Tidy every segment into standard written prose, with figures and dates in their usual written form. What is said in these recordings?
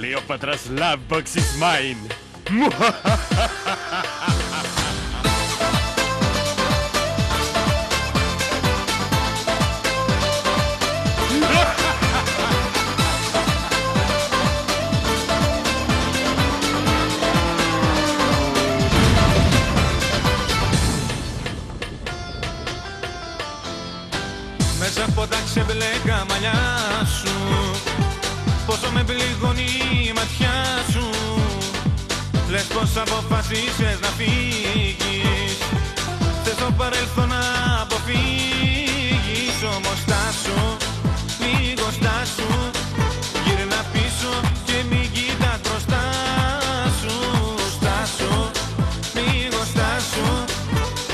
Cleopatra's love box is mine. Μέσα από τα ξεμπλέκα μαλλιά σου, πόσο με πληγώνει η ματιά σου. Λες πως αποφασίσες να φύγεις, θες το παρελθόν να αποφύγεις. Όμως στάσου, λίγο στάσου, γύρνα πίσω και μην κοιτάς μπροστά σου. Στάσου, λίγο στάσου,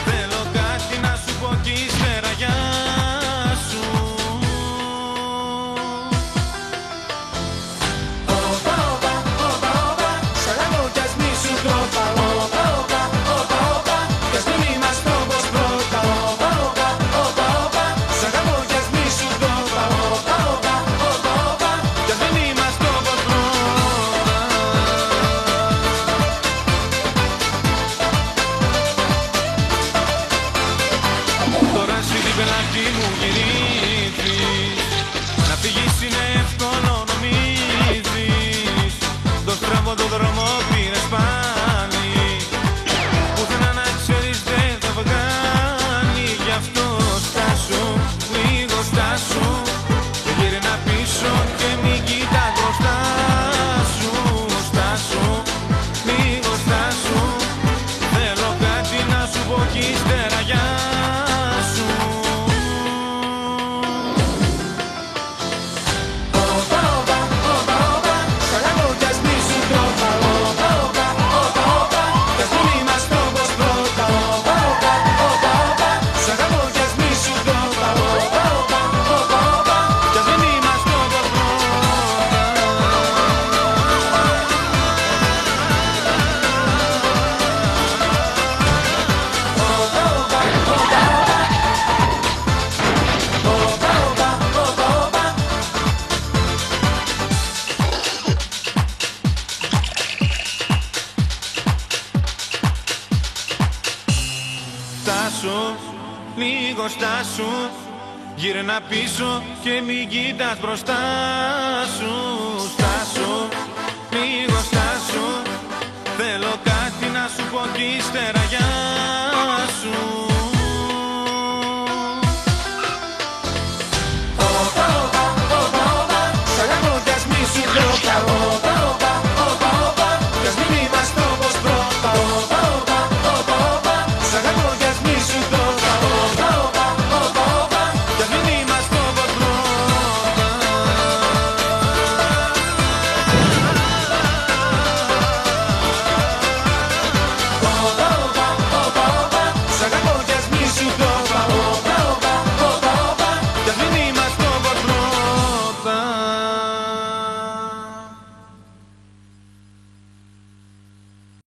θέλω κάτι να σου πω κι ύστερα γεια. Πελάτη μου γυρίζεις, να φύγεις είναι εύκολο νομίζεις. Το στραβό το δρόμο πήρες πάλι, πουθενά να ξέρεις δεν θα βγάλει. Γι' αυτό στάσου, λίγο στάσου, γύρνα πίσω και μην κοιτάς μπροστά σου. Στάσου, λίγο στάσου, θέλω κάτι να σου πω κι ύστερα γεια. Στάσου, λίγο στάσου, γύρνα πίσω και μην κοιτάς μπροστά σου. Στάσου, λίγο στάσου, θέλω κάτι να σου πω κι ύστερα